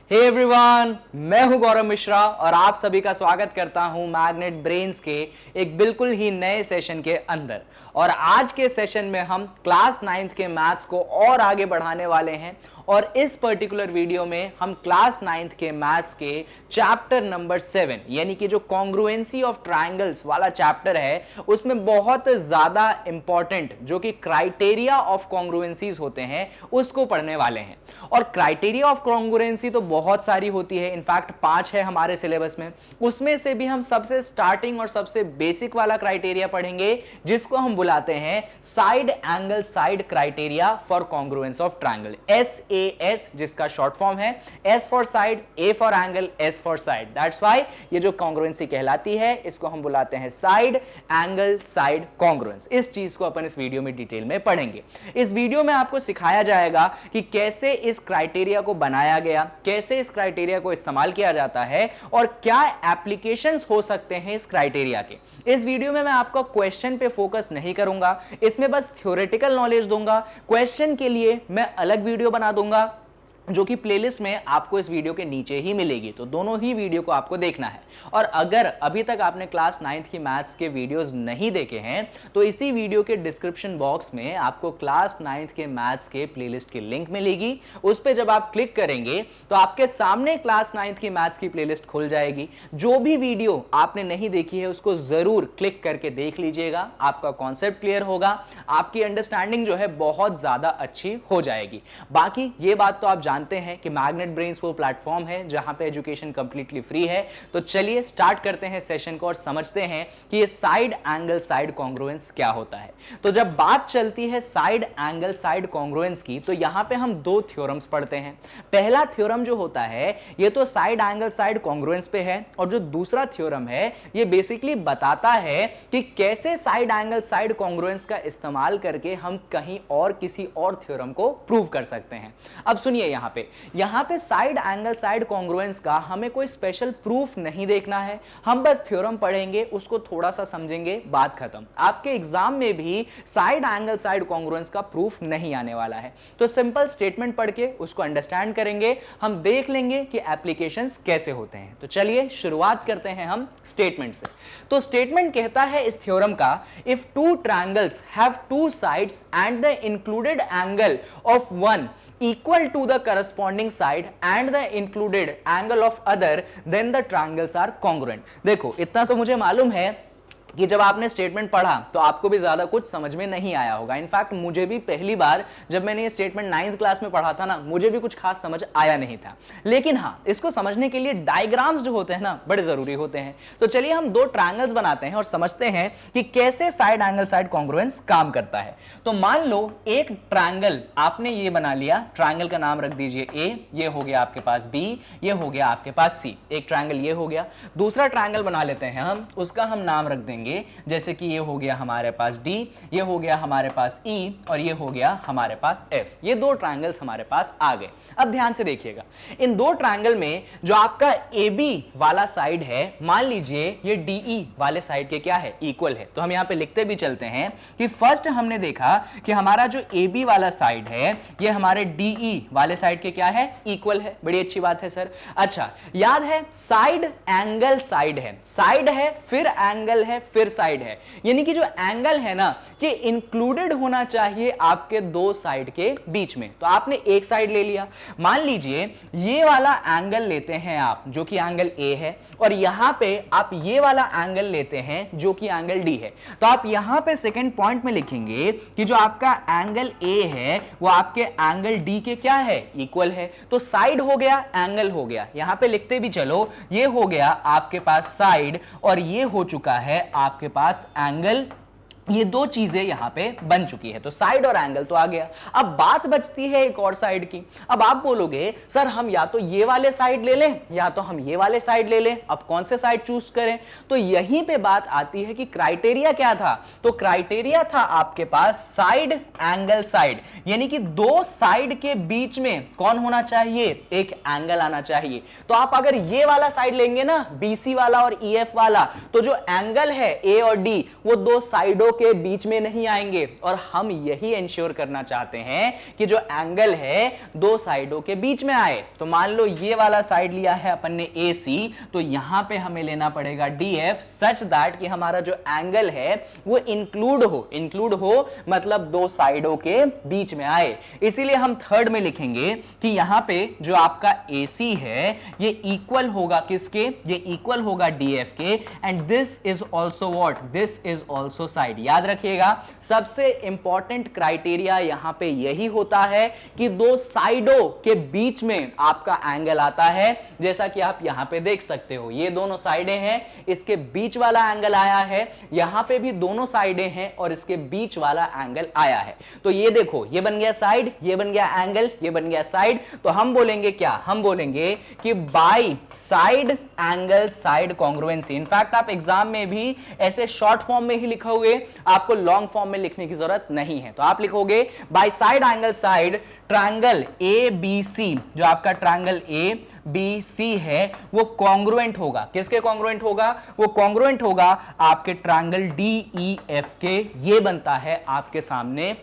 Hey everyone, मैं हूं गौरव मिश्रा और आप सभी का स्वागत करता हूं मैग्नेट ब्रेन्स के एक बिल्कुल ही नए सेशन के अंदर। और आज के सेशन में हम क्लास 9th के मैथ्स को और आगे बढ़ाने वाले हैं और इस पर्टिकुलर वीडियो में हम क्लास 9th के मैथ्स के चैप्टर नंबर 7 यानी कि जो कॉन्ग्रुएंसी ऑफ ट्रायंगल्स वाला चैप्टर है उसमें बहुत ज्यादा इंपॉर्टेंट जो कि क्राइटेरिया ऑफ कॉन्ग्रुएंसीज होते हैं उसको पढ़ने वाले हैं। और क्राइटेरिया ऑफ कॉन्ग्रुएंसी तो बहुत सारी होती है, इनफैक्ट 5 है हमारे सिलेबस में। उसमें से भी हम सबसे स्टार्टिंग और सबसे बेसिक वाला क्राइटेरिया पढ़ेंगे जिसको हम बुलाते हैं side angle side criteria for congruence of triangle, SAS, जिसका शॉर्ट फॉर्म है S for side, A for angle, S for side. That's why ये जो कॉन्ग्रुएंसी कहलाती है इसको हम बुलाते हैं साइड एंगल साइड कॉन्ग्रुएंस। इस चीज को अपन इस वीडियो में डिटेल में पढ़ेंगे। इस वीडियो में आपको सिखाया जाएगा कि कैसे इस क्राइटेरिया को बनाया गया, कैसे इस क्राइटेरिया को इस्तेमाल किया जाता है और क्या एप्लीकेशंस हो सकते हैं इस क्राइटेरिया के। इस वीडियो में मैं आपका क्वेश्चन पे फोकस नहीं करूंगा, इसमें बस थ्योरेटिकल नॉलेज दूंगा। क्वेश्चन के लिए मैं अलग वीडियो बना दूंगा जो कि प्लेलिस्ट में आपको इस वीडियो के नीचे ही मिलेगी, तो दोनों ही वीडियो को आपको देखना है। और अगर अभी तक आपने क्लास 9th की मैथ्स के वीडियोस नहीं देखे हैं तो इसी वीडियो के डिस्क्रिप्शन बॉक्स में आपको क्लास 9th के मैथ्स के प्लेलिस्ट की लिंक मिलेगी। उस पर जब आप क्लिक करेंगे तो आपके सामने क्लास 9th की मैथ्स की प्लेलिस्ट खुल जाएगी। जो भी वीडियो आपने नहीं देखी है उसको जरूर क्लिक करके देख लीजिएगा, आपका कॉन्सेप्ट क्लियर होगा, आपकी अंडरस्टैंडिंग जो है बहुत ज्यादा अच्छी हो जाएगी। बाकी ये बात तो आप जानते हैं कि मैग्नेट ब्रेन्स वो प्लेटफॉर्म है जहां पे एजुकेशन कंप्लीटली फ्री है। तो चलिए स्टार्ट करते हैं सेशन को और समझते हैं कि ये साइड एंगल साइड कॉन्ग्रुएंस क्या होता है। तो जब बात चलती है साइड एंगल साइड कॉन्ग्रुएंस की तो यहां पे हम दो थ्योरम्स पढ़ते हैं। पहला थ्योरम जो होता है ये तो साइड एंगल साइड कॉन्ग्रुएंस पे है और जो दूसरा थ्योरम है ये बेसिकली बताता है कि कैसे साइड एंगल साइड कॉन्ग्रुएंस का इस्तेमाल करके हम कहीं और किसी और थ्योरम को प्रूव कर सकते हैं। अब सुनिए, यहां पे साइड एंगल साइड कॉन्ग्रुएंस का हमें कोई स्पेशल प्रूफ नहीं देखना है, हम बस थ्योरम पढ़ेंगे, उसको थोड़ा सा समझेंगे, बात खत्म। आपके एग्जाम में भी साइड एंगल साइड कॉन्ग्रुएंस का प्रूफ नहीं आने वाला है। तो सिंपल स्टेटमेंट पढ़ के उसको अंडरस्टैंड करेंगे, हम देख लेंगे कि एप्लीकेशंस कैसे होते हैं। तो चलिए शुरुआत करते हैं हम स्टेटमेंट से। तो स्टेटमेंट कहता है इस थ्योरम का, if two triangles have two sides and the included angle of one equal to the corresponding side and the included angle of other, then the triangles are congruent। देखो इतना तो मुझे मालूम है कि जब आपने स्टेटमेंट पढ़ा तो आपको भी ज्यादा कुछ समझ में नहीं आया होगा। इनफैक्ट मुझे भी पहली बार जब मैंने ये स्टेटमेंट 9th क्लास में पढ़ा था ना, मुझे भी कुछ खास समझ आया नहीं था। लेकिन हाँ, इसको समझने के लिए डायग्राम्स जो होते हैं ना बड़े जरूरी होते हैं। तो चलिए हम दो ट्रायंगल्स बनाते हैं और समझते हैं कि कैसे साइड एंगल साइड कॉन्ग्रुएंस काम करता है। तो मान लो एक ट्रायंगल आपने ये बना लिया, ट्रायंगल का नाम रख दीजिए A, ये हो गया आपके पास B, ये हो गया आपके पास C। एक ट्रायंगल ये हो गया। दूसरा ट्रायंगल बना लेते हैं हम, उसका हम नाम रख देंगे जैसे कि ये हो गया हमारे पास D, ये हो गया हमारे पास E और ये हो गया हमारे पास F। ये दो ट्रायंगल्स हमारे पास आ गए। अब ध्यान से देखिएगा, इन दो ट्रायंगल में जो आपका AB वाला साइड है, मान लीजिए ये DE वाले साइड के क्या है, इक्वल है। तो हम यहां पे लिखते भी चलते हैं कि फर्स्ट हमने देखा कि हमारा जो AB वाला साइड है ये हमारे DE वाले साइड के क्या है, इक्वल है। बड़ी अच्छी बात है सर। अच्छा, याद है साइड एंगल साइड है, साइड है फिर एंगल है फिर साइड है, यानी कि जो एंगल है ना ये इंक्लूडेड होना चाहिए आपके दो साइड के बीच में। तो आपने एक साइड ले लिया, मान लीजिए ये वाला एंगल लेते हैं आप जो कि एंगल A है, और यहां पे आप ये वाला एंगल लेते हैं जो कि एंगल D है। तो आप यहां पे सेकंड पॉइंट में लिखेंगे कि जो आपका एंगल A है वो आपके एंगल D के क्या है, इक्वल है। तो साइड हो गया, एंगल हो गया। यहां पे लिखते भी चलो, ये हो गया आपके पास साइड और ये हो चुका है आपके पास एंगल। ये दो चीजें यहां पे बन चुकी है, तो साइड और एंगल तो आ गया। अब बात बचती है एक और साइड की। अब आप बोलोगे सर हम या तो ये वाले साइड ले लें या तो हम ये वाले साइड ले लें, अब कौन से साइड चूज करें। तो यहीं पे बात आती है कि क्राइटेरिया क्या था। तो क्राइटेरिया था आपके पास साइड एंगल साइड, यानी कि दो साइड के बीच में कौन होना चाहिए, एक एंगल आना चाहिए। तो आप अगर ये वाला साइड लेंगे ना, BC वाला और EF वाला, तो जो एंगल है A और D वो दो साइडों के बीच में नहीं आएंगे, और हम यही इंश्योर करना चाहते हैं कि जो एंगल है दो साइडों के बीच में आए। तो मान लो ये वाला साइड लिया है अपन ने AC, तो यहां पे हमें लेना पड़ेगा DF सच दैट कि हमारा जो एंगल है वो इंक्लूड हो मतलब दो साइडों के बीच में आए। इसीलिए हम थर्ड में लिखेंगे कि यहां पे जो आपका AC है ये इक्वल होगा किसके, ये इक्वल होगा DF के, and this is also what, this is also side. याद रखिएगा सबसे इंपॉर्टेंट क्राइटेरिया यहां पे यही होता है कि दो साइडों के बीच में आपका एंगल आता है। जैसा कि आप यहां पे देख सकते हो ये दोनों साइडें हैं, इसके बीच वाला एंगल आया है, यहां पे भी दोनों साइडें हैं और इसके बीच वाला एंगल आया है। तो ये देखो ये बन गया साइड, ये बन गया एंगल, ये बन गया साइड। तो हम बोलेंगे क्या, हम बोलेंगे कि by side angle side congruency. In fact आप एग्जाम में भी ऐसे शॉर्ट फॉर्म में ही लिखोगे, आपको लॉन्ग फॉर्म में लिखने की जरूरत नहीं है। तो आप लिखोगे by side angle side triangle ABC, जो आपका ट्रायंगल ABC है वो कॉन्ग्रुएंट होगा। किसके कॉन्ग्रुएंट होगा, वो कॉन्ग्रुएंट होगा आपके ट्रायंगल DEF के। ये बनता है आपके सामने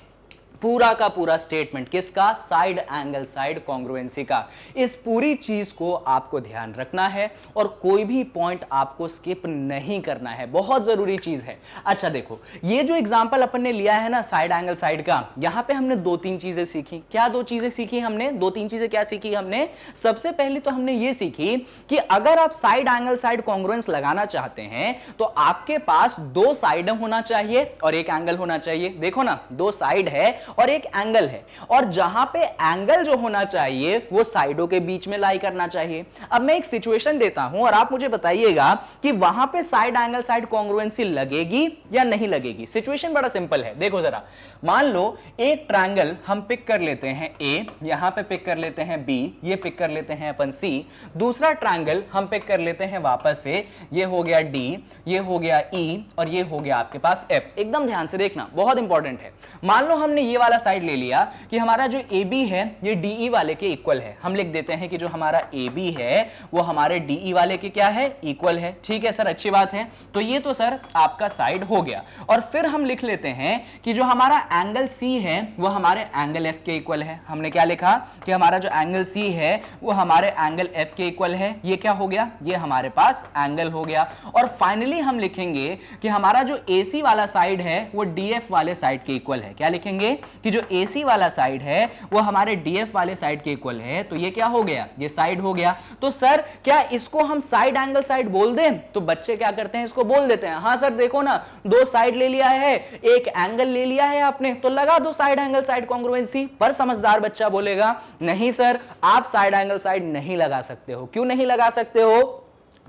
पूरा का पूरा स्टेटमेंट किसका, साइड एंगल साइड कॉन्ग्रुएंसी का। इस पूरी चीज को आपको ध्यान रखना है और कोई भी पॉइंट आपको स्किप नहीं करना है, बहुत जरूरी चीज है। अच्छा देखो ये जो एग्जांपल अपन ने लिया है ना साइड एंगल साइड का, यहां पे हमने दो तीन चीजें सीखी। क्या दो चीजें सीखी हमने, दो तीन चीजें क्या सीखी हमने। सबसे पहले तो हमने ये सीखी कि अगर आप साइड एंगल साइड कॉन्ग्रुएंस लगाना चाहते हैं तो आपके पास दो साइड होना चाहिए और एक एंगल होना चाहिए। देखो ना दो साइड है और एक एंगल है, और जहां पे एंगल जो होना चाहिए वो साइडों के बीच में लाई करना चाहिए। अब मैं एक सिचुएशन देता हूं और आप मुझे बताइएगा कि वहां पे साइड एंगल साइड कॉन्ग्रुएंसी लगेगी या नहीं लगेगी। सिचुएशन बड़ा सिंपल है, देखो जरा। मान लो एक ट्रायंगल हम पिक कर लेते हैं A, यहां पे पिक कर लेते हैं B, ये पिक कर लेते हैं अपन C। दूसरा ट्रायंगल हम पिक कर लेते हैं वापस से, ये हो गया D, ये हो गया E और ये हो गया आपके पास F। एकदम ध्यान से देखना, बहुत इंपॉर्टेंट है। मान लो हमने ये वाला साइड ले लिया कि हमारा जो AB है ये DE वाले के इक्वल है। हम लिख देते हैं कि जो हमारा AB है वो हमारे DE वाले के क्या है, इक्वल है। ठीक है सर, अच्छी बात है। तो ये तो सर आपका साइड हो गया। और फिर हम लिख लेते हैं कि जो हमारा एंगल C है वो हमारे एंगल F के इक्वल है। हमने क्या लिखा कि हमारा जो एंगल C है वो हमारे एंगल F के इक्वल है। ये क्या हो गया, ये हमारे पास एंगल हो गया। और फाइनली हम लिखेंगे कि हमारा जो AC वाला साइड है वो DF वाले साइड के इक्वल है। क्या लिखेंगे कि जो AC वाला साइड है वो हमारे DF वाले साइड के इक्वल है। तो ये क्या हो गया, ये साइड हो गया। तो सर क्या इसको हम साइड एंगल साइड बोल दें, तो बच्चे क्या करते हैं इसको बोल देते हैं। हाँ सर देखो ना दो साइड ले लिया है, एक एंगल ले लिया है आपने, तो लगा दो साइड एंगल साइड कॉन्ग्रुएंसी। पर समझदार बच्चा बोलेगा नहीं सर आप साइड एंगल साइड नहीं लगा सकते हो। क्यों नहीं लगा सकते हो,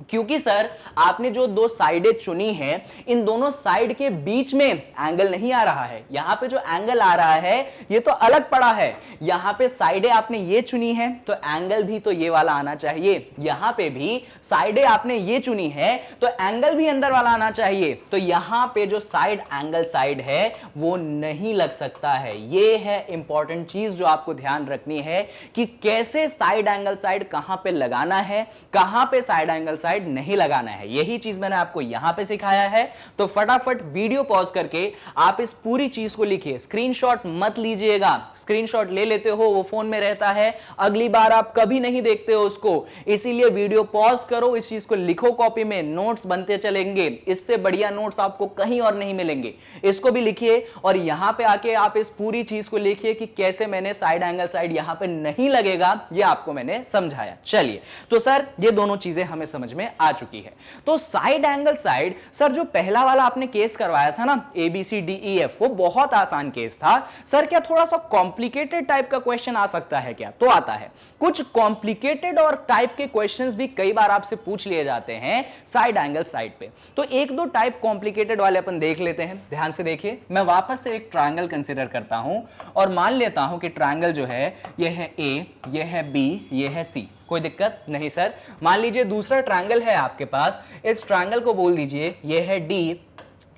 क्योंकि सर आपने जो दो साइडें चुनी है इन दोनों साइड के बीच में एंगल नहीं आ रहा है। यहां पे जो एंगल आ रहा है ये तो अलग पड़ा है। यहां पे साइडें आपने ये चुनी है तो एंगल भी तो ये वाला आना चाहिए। यहां पे भी साइडें आपने ये चुनी है तो एंगल भी अंदर वाला आना चाहिए। तो यहां पे जो साइड एंगल साइड है वो नहीं लग सकता है। ये है इंपॉर्टेंट चीज जो आपको ध्यान रखनी है कि कैसे साइड एंगल साइड कहां पे लगाना है, कहां पे साइड एंगल साइड नहीं लगाना है। यही चीज मैंने आपको यहां पे सिखाया है। तो फटाफट वीडियो पॉज करके आप इस पूरी चीज को लिखिए। स्क्रीनशॉट मत लीजिएगा, स्क्रीनशॉट ले लेते हो वो फोन में रहता है, अगली बार आप कभी नहीं देखते हो उसको। इसीलिए वीडियो पॉज करो, इस चीज को लिखो कॉपी में, नोट्स बनते चलेंगे। इससे बढ़िया नोट्स आपको कहीं और नहीं मिलेंगे। इसको भी लिखिए और यहां पे आके आप इस पूरी चीज को लिखिए कि कैसे मैंने साइड एंगल साइड यहां पे नहीं लगेगा, ये आपको मैंने समझाया। चलिए तो सर ये दोनों चीजें हमें समझ में आ चुकी है। तो साइड एंगल साइड सर जो पहला वाला आपने केस करवाया था ना ABCDEF, वो बहुत आसान केस था। सर क्या थोड़ा सा कॉम्प्लिकेटेड टाइप का क्वेश्चन आ सकता है क्या? तो आता है। कुछ कॉम्प्लिकेटेड और टाइप के क्वेश्चंस भी कई बार आपसे पूछ लिए जाते हैं साइड एंगल साइड पे। तो एक दो टाइप कॉम्प्लिकेटेड वाले अपन देख लेते हैं। ध्यान से देखिए, मैं वापस से एक ट्रायंगल कंसीडर करता हूं और मान लेता हूं कि ट्रायंगल जो है ये है A, ये है B, ये है C। कोई दिक्कत नहीं सर। मान लीजिए दूसरा ट्रायंगल है आपके पास, इस ट्रायंगल को बोल दीजिए ये है D,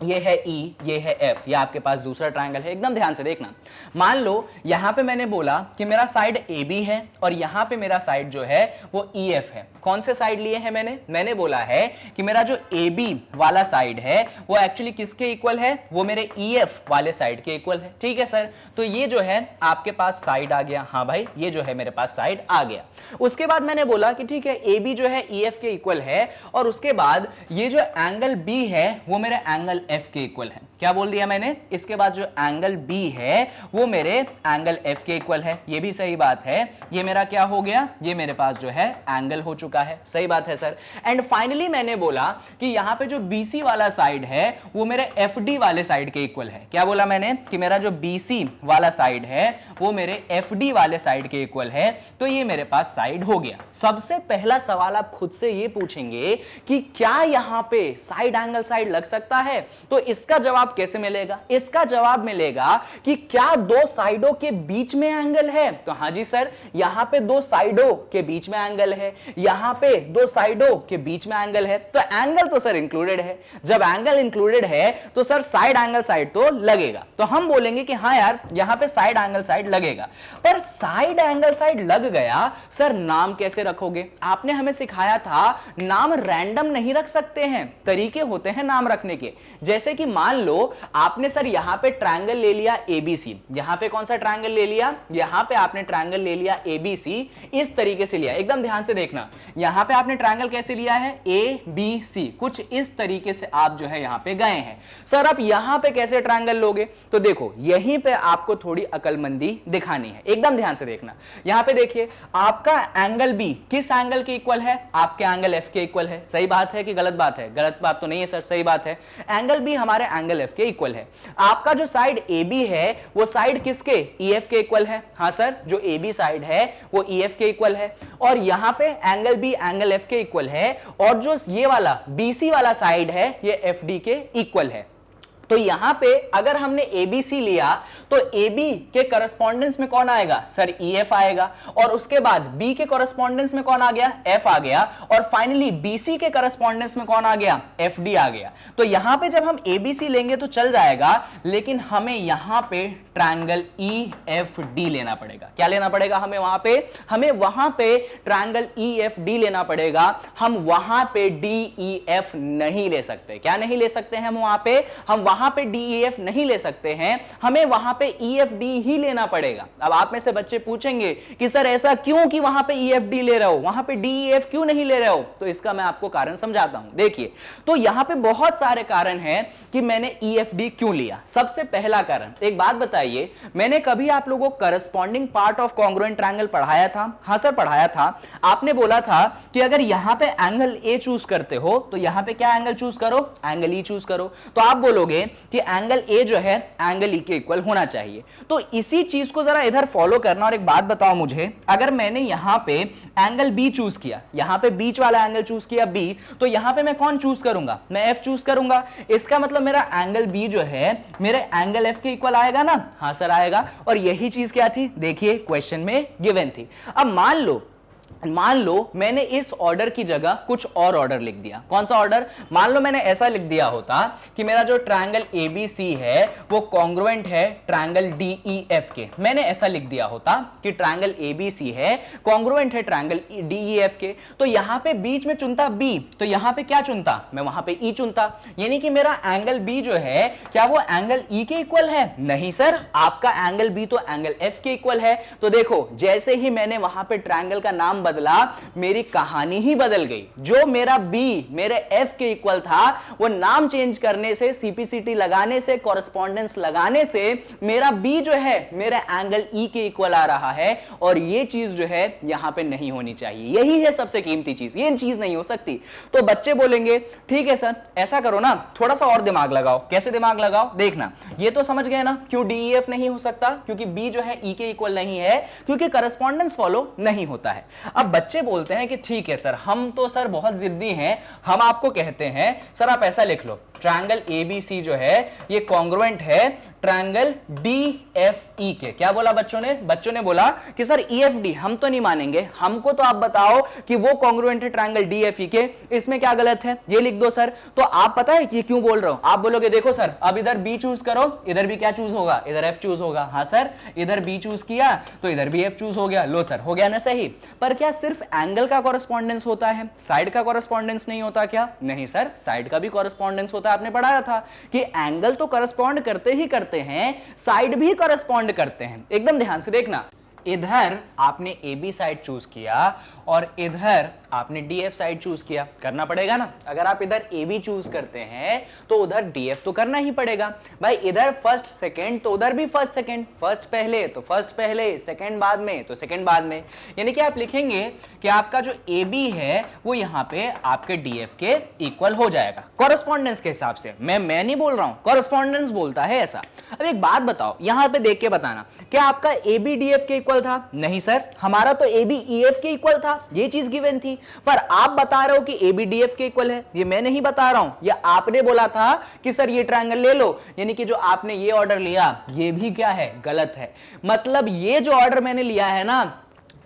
ये है ई, ये है एफ, ये आपके पास दूसरा ट्रायंगल है। एकदम ध्यान से देखना, मान लो यहां पे मैंने बोला कि मेरा साइड ए बी है और यहां पे मेरा साइड जो है वो ई एफ है। कौन से साइड लिए हैं मैंने बोला है कि मेरा जो ए बी वाला साइड है वो एक्चुअली किसके इक्वल है, वो मेरे ई एफ वाले साइड के इक्वल है। ठीक है सर, तो ये जो है आपके पास साइड आ गया। हाँ भाई, ये जो है मेरे पास साइड आ गया। उसके बाद मैंने बोला कि ठीक है, ए बी जो है ई एफ के इक्वल है और उसके बाद ये जो एंगल बी है वो मेरे एंगल एफ के इक्वल है। क्या बोल दिया मैंने, इसके बाद जो एंगल बी है वो मेरे एंगल एफ के इक्वल है। ये भी सही बात है, ये मेरा क्या हो गया, ये मेरे पास जो है एंगल हो चुका है। सही बात है सर। एंड फाइनली मैंने बोला कि यहां पे जो बीसी वाला साइड है वो मेरे एफडी वाले साइड के इक्वल है। क्या बोला मैंने कि मेरा जो बीसी वाला साइड है वो मेरे एफडी वाले साइड के इक्वल है। तो ये मेरे पास साइड हो गया। सबसे पहला सवाल आप खुद से ये पूछेंगे कि क्या यहां पे साइड एंगल साइड लग सकता है, तो इसका जवाब कैसे मिलेगा, इसका जवाब मिलेगा कि क्या दो साइडों के बीच में एंगल है। तो हां जी सर, यहां पे दो साइडों के बीच में एंगल है, यहां पे दो साइडों के बीच में एंगल है, तो एंगल तो सर इंक्लूडेड है। जब एंगल इंक्लूडेड है तो सर साइड एंगल साइड तो लगेगा। तो हम बोलेंगे कि हां यार, यहां पे साइड एंगल साइड लगेगा। पर साइड एंगल साइड लग गया, सर नाम कैसे रखोगे। आपने हमें सिखाया था नाम रैंडम नहीं रख सकते हैं, तरीके होते हैं नाम रखने के। जैसे कि मान लो आपने सर यहां पे ट्रायंगल ले लिया एबीसी, यहां पे कौन सा ट्रायंगल ले लिया, यहां पे आपने ट्रायंगल ले लिया एबीसी, इस तरीके से लिया। एकदम ध्यान से देखना, यहां पे आपने ट्रायंगल कैसे लिया है, ए बी सी, कुछ इस तरीके से आप जो है यहां पे गए हैं। सर आप यहां पे कैसे ट्रायंगल लोगे, तो देखो यहीं पे आपको थोड़ी अकलमंदी दिखानी है। एकदम ध्यान से देखना, यहां पे देखिए आपका एंगल बी किस एंगल के इक्वल है, आपके एंगल एफ के इक्वल है। सही बात है कि गलत बात है, गलत बात तो नहीं है सर, सही बात है। एंगल बी हमारे एंगल एफ के इक्वल है। आपका जो साइड ए बी है वो साइड किसके, ई एफ के इक्वल है। हाँ सर, जो ए बी साइड है वो ई एफ के इक्वल है और यहां पे एंगल बी एंगल एफ के इक्वल है और जो ये वाला बीसी वाला साइड है ये एफ डी के इक्वल है। तो यहां पे अगर हमने ABC लिया तो AB के करस्पॉन्डेंस में कौन आएगा, सर EF आएगा और उसके बाद B के करस्पॉन्डेंस में कौन आ गया, F आ गया और फाइनली BC के करस्पॉन्डेंस में कौन आ गया, FD आ गया। तो यहां पे जब हम ABC लेंगे तो चल जाएगा, लेकिन हमें यहां पे ट्रायंगल EFD लेना पड़ेगा। क्या लेना पड़ेगा हमें वहां पे ट्रायंगल EFD लेना पड़ेगा। हम वहां पे DEF नहीं ले सकते। क्या नहीं ले सकते हैं हम वहां पे DEF नहीं ले सकते हैं, हमें वहां पे EFD ही लेना पड़ेगा। अब आप में से बच्चे पूछेंगे कि सर ऐसा क्यों कि वहां पे EFD ले रहे हो, वहां पे DEF क्यों नहीं ले रहे हो, तो इसका मैं आपको कारण समझाता हूं। देखिए, तो यहां पे बहुत सारे कारण हैं कि मैंने EFD क्यों लिया। सबसे पहला कारण, एक बात बताइए, मैंने कभी आप लोगों को corresponding part of congruent triangle पढ़ाया था? हां सर पढ़ाया था। आपने बोला था कि अगर यहां पे एंगल ए चूज करते हो तो यहां पे क्या एंगल चूज करो, एंगल ई चूज करो। तो आप बोलोगे कि एंगल ए जो है एंगल ई के इक्वल होना चाहिए। तो इसी चीज को जरा इधर फॉलो करना। और एक बात बताओ मुझे, अगर मैंने यहां पे एंगल बी चूज किया, यहां पे बीच वाला एंगल चूज किया बी, तो यहां पे मैं कौन चूज करूंगा, मैं एफ चूज करूंगा। इसका मतलब मेरा एंगल बी जो है मेरे एंगल एफ के इक्वल आएगा ना? हां सर आएगा। और यही चीज क्या थी, देखिए क्वेश्चन में गिवन थी। अब मान लो मैंने इस ऑर्डर की जगह कुछ और ऑर्डर लिख दिया। कौन सा ऑर्डर? मान लो मैंने ऐसा लिख दिया होता कि मेरा जो ट्रायंगल ABC है वो कॉन्ग्रुएंट है ट्रायंगल DEF के। मैंने ऐसा लिख दिया होता कि ट्रायंगल ABC है कॉन्ग्रुएंट है ट्रायंगल DEF के। तो यहां पे बीच में चुनता B, तो यहां पे क्या चुनता, मैं वहां पे E चुनता। यानी कि मेरा एंगल B जो है क्या वो एंगल E के इक्वल है? नहीं सर, आपका एंगल B तो एंगल F के इक्वल है। तो देखो, जैसे ही मैंने वहां पे ट्रायंगल का नाम बदला, मेरी कहानी ही बदल गई। जो मेरा B मेरे F के इक्वल था, वो नाम चेंज करने से, CPCT लगाने से, कॉरेस्पॉन्डेंस लगाने से मेरा B जो है मेरे एंगल E के इक्वल आ रहा है। और ये चीज जो है यहां पे नहीं होनी चाहिए। यही है सबसे कीमती चीज, ये चीज नहीं हो सकती। तो बच्चे बोलेंगे ठीक है सर, ऐसा करो ना, थोड़ा सा और दिमाग लगाओ। कैसे दिमाग लगाओ, देखना। ये तो समझ गए ना क्यों DEF नहीं हो सकता, क्योंकि B जो है E के इक्वल नहीं है, क्योंकि कॉरेस्पॉन्डेंस फॉलो नहीं होता है। अब बच्चे बोलते हैं कि ठीक है सर, हम तो सर बहुत जिद्दी हैं, हम आपको कहते हैं सर आप ऐसा लिख लो ट्रायंगल एबीसी जो है ये कॉन्ग्रुएंट है ट्रायंगल डीएफई के। क्या बोला बच्चों ने बोला कि सर ईएफडी हम तो नहीं मानेंगे, हमको तो आप बताओ कि वो कॉन्ग्रुएंट है ट्रायंगल डीएफई के, इसमें क्या गलत है ये लिख दो सर। तो आप पता है कि क्यों बोल रहे हो, आप बोलोगे देखो सर अब इधर बी चूज करो, इधर भी क्या चूज होगा, इधर एफ चूज होगा। हाँ सर, इधर बी चूज किया तो इधर भी एफ चूज हो गया। लो सर हो गया ना सही। पर क्या सिर्फ एंगल का कॉरेस्पॉन्डेंस होता है, साइड का कॉरेस्पॉन्डेंस नहीं होता क्या? नहीं सर, साइड का भी कॉरेस्पॉन्डेंस होता है। आपने पढ़ाया था कि एंगल तो कॉरेस्पॉन्ड करते ही करते हैं, साइड भी कॉरेस्पॉन्ड करते हैं। एकदम ध्यान से देखना, इधर आपने ए बी साइड चूज किया और इधर आपने डी एफ साइड चूज किया, करना पड़ेगा ना। अगर आप इधर ए बी चूज करते हैं तो उधर डी एफ तो करना ही पड़ेगा भाई। इधर फर्स्ट सेकंड तो उधर भी फर्स्ट सेकंड, फर्स्ट पहले तो फर्स्ट पहले, सेकंड बाद में तो सेकंड बाद में। यानी कि आप लिखेंगे कि आपका जो ए बी है वो यहां पे आपके डी एफ के इक्वल हो जाएगा कॉरेस्पॉन्डेंस के हिसाब से। मैं नहीं बोल रहा हूं, कॉरेस्पॉन्डेंस बोलता है ऐसा। अब एक बात बताओ, यहां पे देख के बताना, क्या आपका ए बी डी एफ के इक्वल था? नहीं सर, हमारा तो ए बी ई एफ के इक्वल था, ये चीज गिवन थी। पर आप बता रहे हो कि ए बी डी एफ के इक्वल है, ये मैं नहीं बता रहा हूं, ये आपने बोला था कि सर ये ट्रायंगल ले लो। यानी कि जो आपने ये ऑर्डर लिया ये भी क्या है, गलत है। मतलब ये जो ऑर्डर मैंने लिया है ना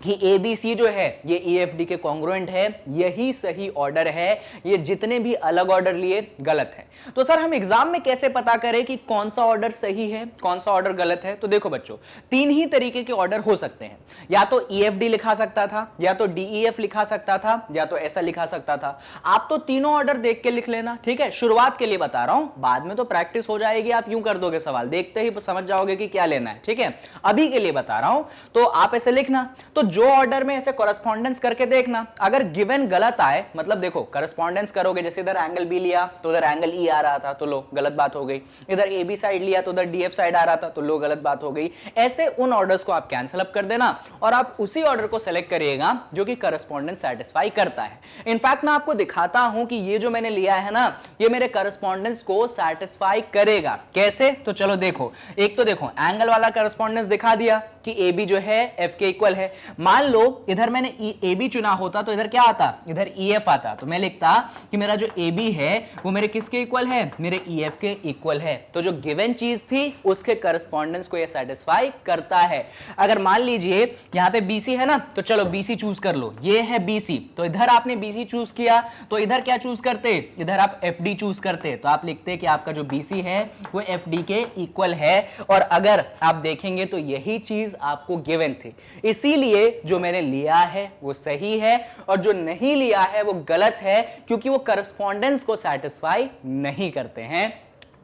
कि ए बी सी जो है ये ई एफ डी के कॉन्ग्रुएंट है, यही सही ऑर्डर है। ये जितने भी अलग ऑर्डर लिए गलत है। तो सर हम एग्जाम में कैसे पता करें कि कौन सा ऑर्डर सही है, कौन सा ऑर्डर गलत है? तो देखो बच्चों, तीन ही तरीके के ऑर्डर हो सकते हैं। या तो ई एफ डी लिखा सकता था, या तो डी ई एफ लिखा सकता था, या तो ऐसा लिखा सकता था। आप तो तीनों ऑर्डर देख के लिख लेना, ठीक है? शुरुआत के लिए बता रहा हूं, बाद में तो प्रैक्टिस हो जाएगी, आप यूं कर दोगे सवाल, देखते ही समझ जाओगे कि क्या लेना है, ठीक है? अभी के लिए बता रहा हूं, तो आप ऐसे लिखना। तो जो ऑर्डर में ऐसे कॉरेस्पॉन्डेंस करके देखना, अगर गिवन गलत आए, मतलब देखो कॉरेस्पॉन्डेंस करोगे, जैसे इधर एंगल बी लिया तो उधर एंगल ई आ रहा था तो लो गलत बात हो गई, इधर ए बी साइड लिया तो उधर डी एफ साइड आ रहा था तो लो गलत बात हो गई। ऐसे उन ऑर्डर्स को आप कैंसिल अप कर देना और आप उसी ऑर्डर को सेलेक्ट करिएगा जो कि कॉरेस्पॉन्डेंस सैटिस्फाई करता है। इनफैक्ट मैं आपको दिखाता हूं कि ये जो मैंने लिया है ना, ये मेरे कॉरेस्पॉन्डेंस को सैटिस्फाई करेगा। कैसे? तो चलो देखो, एक तो देखो एंगल वाला कॉरेस्पॉन्डेंस दिखा दिया कि ए बी जो है एफ के इक्वल है। मान लो इधर मैंने ए बी चुना होता तो इधर क्या आता, इधर ई एफ आता, तो मैं लिखता कि मेरा जो ए बी है वो मेरे किसके इक्वल है, मेरे ई एफ के इक्वल है। तो जो गिवन चीज थी उसके करस्पॉन्डेंस को ये सेटिस्फाई करता है। अगर मान लीजिए यहां पे बीसी है ना, तो चलो बीसी चूज कर लो, ये है बीसी, तो इधर आपने बीसी चूज किया तो इधर क्या चूज करते, इधर आप एफ डी चूज करते, तो आप लिखते कि आपका जो बीसी है वो एफ डी के इक्वल है। और अगर आप देखेंगे तो यही चीज आपको गिवन थी, इसीलिए जो मैंने लिया है वो सही है और जो नहीं लिया है वो गलत है, क्योंकि वो करस्पॉन्डेंस को सैटिस्फाई नहीं करते हैं।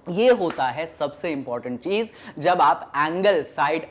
ये होता है सबसे इंपॉर्टेंट चीज जब आप साइड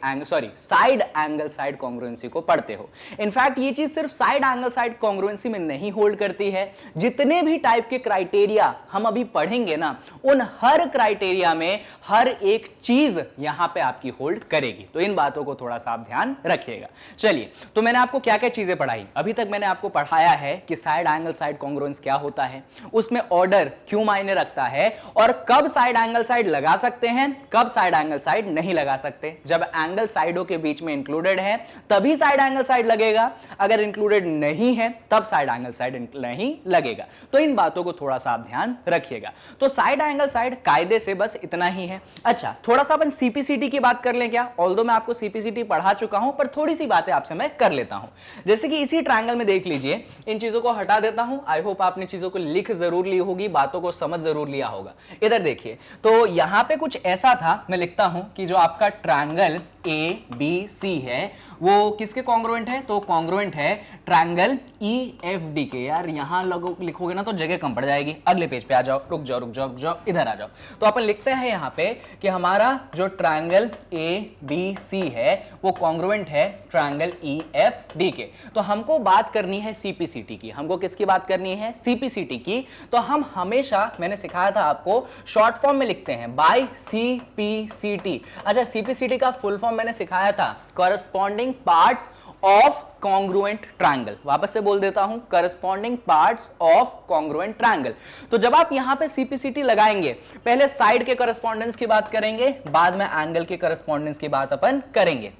एंगल साइड कॉन्ग्रुएंसी को पढ़ते हो। इनफैक्ट ये चीज सिर्फ साइड एंगल साइड कॉन्ग्रुएंसी में नहीं होल्ड करती है, जितने भी टाइप के क्राइटेरिया हम अभी पढ़ेंगे ना, उन हर क्राइटेरिया में हर एक चीज यहां पे आपकी होल्ड करेगी। तो इन बातों को थोड़ा सा आप ध्यान रखिएगा। चलिए, तो मैंने आपको क्या क्या चीजें पढ़ाई अभी तक? मैंने आपको पढ़ाया है कि साइड एंगल साइड कॉन्ग्रुएंस क्या होता है, उसमें ऑर्डर क्यों मायने रखता है, और कब साइड एंगल साइड लगा सकते हैं, कब साइड एंगल साइड नहीं लगा सकते। जब एंगल साइडों के बीच में इंक्लूडेड है तभी साइड एंगल साइड लगेगा, अगर इंक्लूडेड नहीं है तब साइड एंगल साइड नहीं लगेगा। तो इन बातों को थोड़ा सा आप ध्यान रखिएगा। तो साइड एंगल साइड कायदे से बस इतना ही है। अच्छा, थोड़ा सा अपन सीपीसीटी की बात कर लें क्या? ऑल्दो मैं आपको सीपीसीटी पढ़ा चुका हूं, पर थोड़ी सी बातें आपसे मैं कर लेता हूं। जैसे कि इसी ट्रायंगल में देख लीजिए, इन चीजों को हटा देता हूं। आई होप आपने चीजों को लिख जरूर ली होगी, बातों को समझ जरूर लिया होगा। इधर देखिए, तो यहां पे कुछ ऐसा था, मैं लिखता हूं कि जो आपका ट्रायंगल ए बी सी है वो किसके कॉन्ग्रुएंट है? तो कॉन्ग्रुएंट है ट्रायंगल ई एफ डी के। यार यहां लिखोगे ना तो जगह कम पड़ जाएगी। अगले पेज पे आ जाओ, रुक जाओ, इधर आ जाओ। तो अपन लिखते हैं यहां पे कि हमारा जो ट्रायंगल ए बी सी है वो कॉन्ग्रुएंट है ट्रायंगल ई एफ डी के। तो हमको बात करनी है सीपीसीटी की। हमको किसकी बात करनी है? सीपीसीटी की। तो हम हमेशा, मैंने सिखाया था आपको, शॉर्ट फॉर्म में लिखते हैं बाय सीपीसीटी। अच्छा, सीपीसीटी का फुल फॉर्म मैंने सिखाया था, corresponding parts of congruent triangle. वापस से बोल देता हूं, corresponding parts of congruent triangle. तो जब आप यहां पे सीपीसीटी लगाएंगे, पहले साइड के कॉरेस्पॉन्डेंस की बात करेंगे, बाद में एंगल के कॉरेस्पॉन्डेंस की बात अपन करेंगे।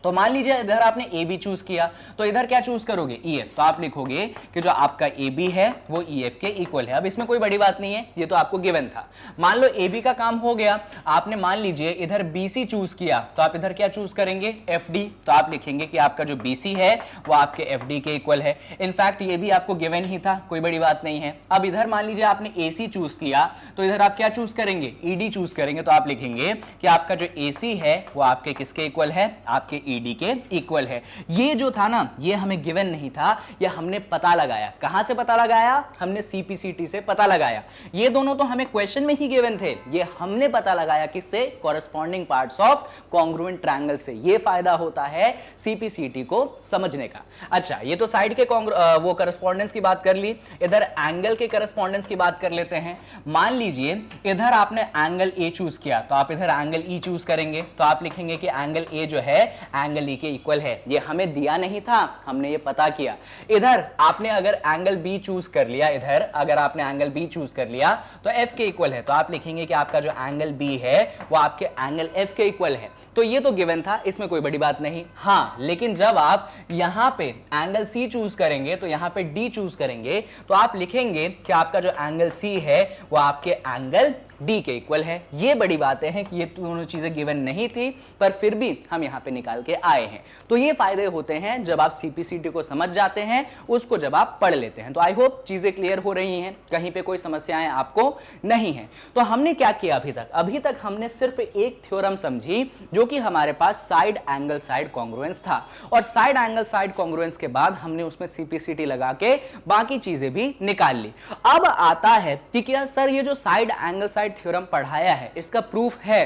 तो मान लीजिए इधर आपने ए बी चूज किया, तो इधर क्या चूज करोगे, ई एफ। तो आप लिखोगे कि जो आपका ए बी है वो ई एफ के इक्वल है। अब इसमें कोई बड़ी बात नहीं है, ये तो आपको गिवन था। मान लो ए बी का काम हो गया, आपने मान लीजिए इधर बी सी चूज किया, तो आप इधर क्या चूज करेंगे, एफ डी। तो आप लिखेंगे कि आपका जो बी सी है वो आपके एफ डी के इक्वल है। इनफैक्ट ये भी आपको गिवन ही था, कोई बड़ी बात नहीं है। अब इधर मान लीजिए आपने ए सी चूज किया, तो इधर आप क्या चूज करेंगे, ई डी चूज करेंगे। तो आप लिखेंगे कि आपका जो ए सी है वो आपके किसके इक्वल है, आपके ई डी के इक्वल है। ये जो था ना, ये हमें गिवन नहीं था, ये हमने पता लगाया। कहां से पता लगाया, हमने सीपीसीटी से पता लगाया। ये दोनों तो हमें क्वेश्चन में ही गिवन थे, ये हमने पता लगाया किससे, corresponding parts of congruent triangle से। ये फायदा होता है सीपीसीटी को समझने का। अच्छा, ये तो साइड के वो कॉरेस्पॉन्डेंस की बात कर ली, इधर एंगल के कॉरेस्पॉन्डेंस की बात कर लेते हैं। मान लीजिए इधर आपने एंगल ए चूज किया, तो आप इधर एंगल ई चूज करेंगे। तो आप लिखेंगे कि एंगल ए जो है एंगल ई के इक्वल है। ये हमें दिया नहीं था, हमने ये पता किया। इधर आपने अगर एंगल बी चूज कर लिया, इधर अगर आपने एंगल बी चूज कर लिया तो एफ के इक्वल है। तो आप लिखेंगे कि आपका जो एंगल बी है वो आपके एंगल एफ के इक्वल है। तो ये तो गिवन था, इसमें कोई बड़ी बात नहीं। हाँ, लेकिन जब आप यहां पे एंगल सी चूज करेंगे, तो यहां पे डी चूज करेंगे, तो आप लिखेंगे कि आपका जो एंगल सी है वो आपके एंगल डी के इक्वल है। ये बड़ी बातें हैं कि ये दोनों चीजें गिवन नहीं थी, पर फिर भी हम यहां पे निकाल के आए हैं। तो ये फायदे होते हैं जब आप सीपीसीटी को समझ जाते हैं, उसको जब आप पढ़ लेते हैं। तो आई होप चीजें क्लियर हो रही हैं, कहीं पे कोई समस्याएं आपको नहीं है। तो हमने क्या किया अभी तक हमने सिर्फ एक थ्योरम समझी, जो कि हमारे पास साइड एंगल साइड कॉन्ग्रुएंस था। और साइड एंगल साइड कॉन्ग्रुएंस के बाद हमने उसमें सीपीसीटी लगा के बाकी चीजें भी निकाल ली। अब आता है कि क्या सर ये जो साइड एंगल साइड थ्योरम पढ़ाया है इसका प्रूफ है,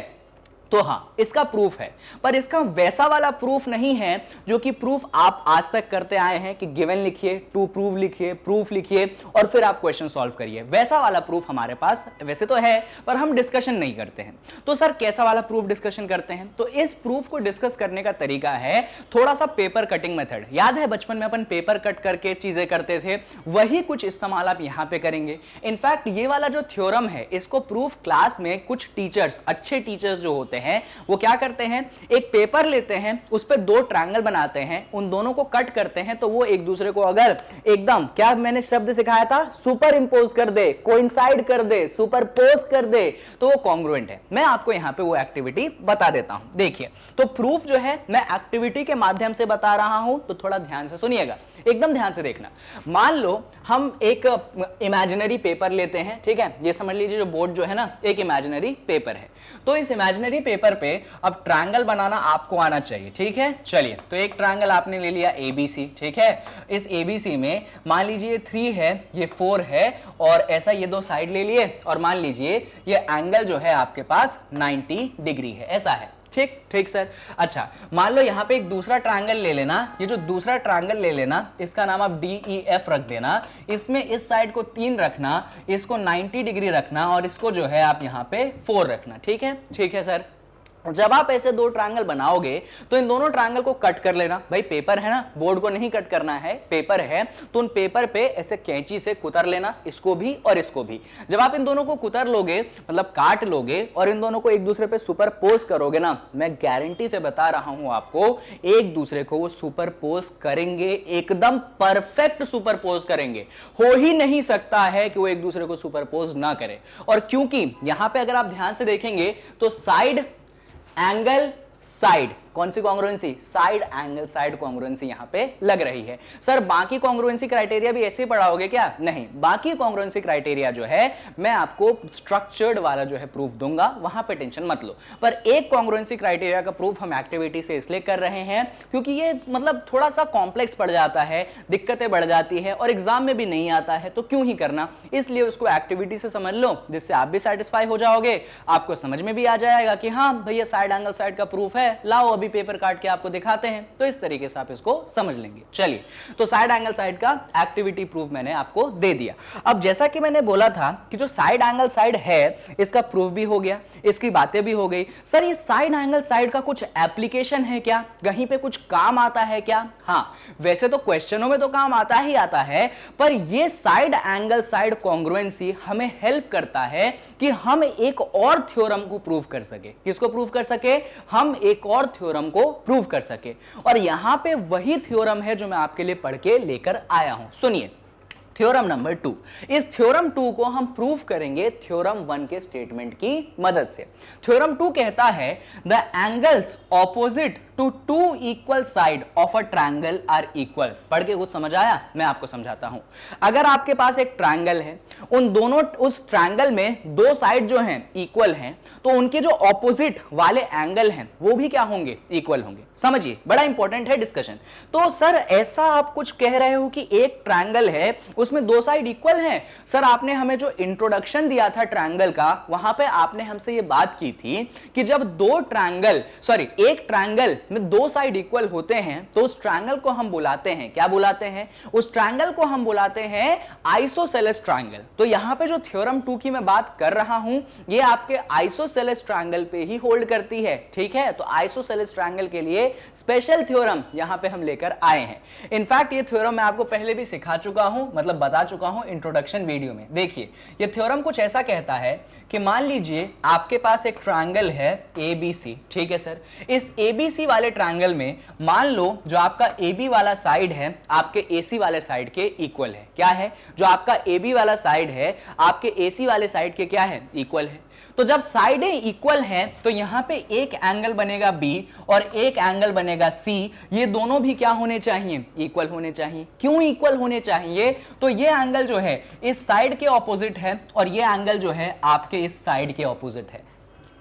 तो हां, इसका प्रूफ है, पर इसका वैसा वाला प्रूफ नहीं है जो कि प्रूफ आप आज तक करते आए हैं कि गिवन लिखिए, टू प्रूव लिखिए, प्रूफ लिखिए और फिर आप क्वेश्चन सॉल्व करिए। वैसा वाला प्रूफ हमारे पास वैसे तो है, पर हम डिस्कशन नहीं करते हैं। तो सर कैसा वाला प्रूफ डिस्कशन करते हैं? तो इस प्रूफ को डिस्कस करने का तरीका है थोड़ा सा पेपर कटिंग मेथड। याद है बचपन में अपन पेपर कट करके चीजें करते थे, वही कुछ इस्तेमाल आप यहां पे करेंगे। इनफैक्ट ये वाला जो थ्योरम है, इसको प्रूफ क्लास में कुछ टीचर्स, अच्छे टीचर्स जो होते हैं, वो क्या करते हैं, एक पेपर लेते हैं, उस पे दो ट्रायंगल बनाते हैं, उन दोनों को कट करते हैं, तो वो एक दूसरे को अगर एकदम, क्या मैंने शब्द सिखाया था, सुपर इंपोज कर दे, कोइंसाइड कर दे, सुपरपोज कर दे, तो वो कॉन्ग्रुएंट है। मैं आपको यहां पे वो एक्टिविटी बता देता हूं। देखिए, तो प्रूफ जो है मैं एक्टिविटी के माध्यम से बता रहा हूं, तो थोड़ा ध्यान से सुनिएगा, एकदम ध्यान से देखना। मान लो हम एक इमेजिनरी पेपर लेते हैं, ठीक है, ये समझ लीजिए जो बोर्ड जो है ना, एक इमेजिनरी पेपर है। तो इस इमेजिनरी पेपर पे अब ट्रायंगल बनाना आपको आना चाहिए, ठीक है। चलिए, तो एक ट्रायंगल आपने ले लिया एबीसी, ठीक है। इस एबीसी में मान लीजिए 3 है, ये 4 है, और ऐसा ये दो साइड ले लिए, और मान लीजिए ये एंगल जो है आपके पास 90 डिग्री है, ऐसा है, ठीक ठीक सर। अच्छा, मान लो यहां पे एक दूसरा ट्रायंगल ले लेना, ये जो दूसरा ट्रायंगल ले लेना, इसका नाम आप DEF रख देना। इसमें इस साइड को 3 रखना, इसको 90 डिग्री रखना, और इसको जो है आप यहां पे 4 रखना, ठीक है सर। जब आप ऐसे दो ट्रायंगल बनाओगे तो इन दोनों ट्रायंगल को कट कर लेना। भाई पेपर है ना, बोर्ड को नहीं कट करना है, पेपर है, तो उन पेपर पे ऐसे कैंची से कुतर लेना, इसको भी और इसको भी। जब आप इन दोनों को कुतर लोगे, मतलब काट लोगे, और इन दोनों को एक दूसरे पे सुपरपोज करोगे ना, मैं गारंटी से बता रहा हूं आपको, एक दूसरे को वो सुपरपोज करेंगे, एकदम परफेक्ट सुपरपोज करेंगे। हो ही नहीं सकता है कि वो एक दूसरे को सुपरपोज ना करे। और क्योंकि यहां पे अगर आप ध्यान से देखेंगे तो साइड एंगल साइड, कौन सी congruency, side angle side congruency यहां पे लग रही है। सर बाकी कॉन्ग्रुएंसी क्राइटेरिया भी ऐसे ही पढ़ाओगे क्या? नहीं, बाकी कॉन्ग्रुएंसी क्राइटेरिया जो है मैं आपको स्ट्रक्चर्ड वाला जो है प्रूफ दूंगा, वहां पे टेंशन मत लो। पर एक कॉन्ग्रुएंसी क्राइटेरिया का प्रूफ हम एक्टिविटी से इसलिए कर रहे हैं क्योंकि ये मतलब थोड़ा सा कॉम्प्लेक्स पड़ जाता है, दिक्कतें बढ़ जाती है, और एग्जाम में भी नहीं आता है, तो क्यों ही करना। इसलिए उसको एक्टिविटी से समझ लो, जिससे आप भी सेटिस्फाई हो जाओगे, आपको समझ में भी आ जाएगा कि हाँ भैया साइड एंगल साइड का प्रूफ है, लाओ अभी पेपर काट के आपको दिखाते हैं। तो इस तरीके से आप इसको समझ लेंगे। चलिए, तो साइड एंगल साइड का एक्टिविटी प्रूफ मैंने आपको दे दिया। अब जैसा कि मैंने बोला था कि जो साइड एंगल साइड है, इसका प्रूफ भी हो गया, इसकी बातें भी हो गई। सर ये साइड एंगल साइड का कुछ एप्लीकेशन है क्या, कहीं पे कुछ काम आता है क्या? हाँ, वैसे तो क्वेश्चनों में तो काम आता ही आता है, पर ये साइड एंगल साइड कॉन्ग्रुएंसी हमें हेल्प करता है कि हम एक और थ्योरम को प्रूव कर सके। किसको प्रूव कर सके? हम एक और थ्योरम थ्योरम को प्रूव कर सके। और यहां पे वही थ्योरम है जो मैं आपके लिए पढ़ के लेकर आया हूं। सुनिए, थ्योरम नंबर 2। इस थ्योरम 2 को हम प्रूव करेंगे थ्योरम 1 के स्टेटमेंट की मदद से। थ्योरम 2 कहता है the angles opposite to two equal side of a triangle are equal. पढ़ के कुछ समझ आया? मैं आपको समझाता हूं। अगर आपके पास एक ट्रायंगल है, उन दोनों उस ट्रायंगल में दो साइड जो हैं इक्वल हैं, तो उनके जो ऑपोजिट वाले एंगल हैं वो भी क्या होंगे? इक्वल होंगे। समझिए, बड़ा इंपॉर्टेंट है डिस्कशन। तो सर ऐसा आप कुछ कह रहे हो कि एक ट्रायंगल है उसमें दो साइड इक्वल हैं? सर आपने हमें जो इंट्रोडक्शन दिया था ट्रायंगल का, वहां पे आपने हमसे ये बात की थी कि जब एक ट्रायंगल में दो साइड इक्वल होते हैं तो उस ट्रायंगल को हम बुलाते हैं, क्या बुलाते हैं? उस ट्रायंगल को हम बुलाते हैं आइसोसेलेस ट्रायंगल। तो यहां पे जो थ्योरम 2 की मैं बात कर रहा हूं, ये आपके आइसोसेलेस ट्रायंगल पे ही होल्ड करती है, ठीक है? तो आइसोसेलेस ट्रायंगल के लिए स्पेशल थ्योरम यहां पे हम लेकर आए हैं। इनफैक्ट ये थ्योरम मैं आपको पहले भी सिखा चुका हूं, मतलब बता चुका हूं इंट्रोडक्शन वीडियो में। देखिए, ये थ्योरम कुछ ऐसा कहता है कि मान लीजिए आपके पास एक ट्रायंगल है ABC, ठीक है सर? इस ABC वाले ट्रायंगल में मान लो जो आपका AB वाला साइड है आपके AC वाले साइड के इक्वल है। क्या है? जो आपका AB वाला साइड है आपके AC वाले साइड के क्या है? इक्वल है। तो जब साइडें इक्वल हैं तो यहां पे एक एंगल बनेगा B और एक एंगल बनेगा C। ये दोनों भी क्या होने चाहिए? इक्वल होने चाहिए। क्यों इक्वल होने चाहिए? तो ये एंगल जो है इस साइड के ऑपोजिट है और ये एंगल जो है आपके इस साइड के ऑपोजिट है।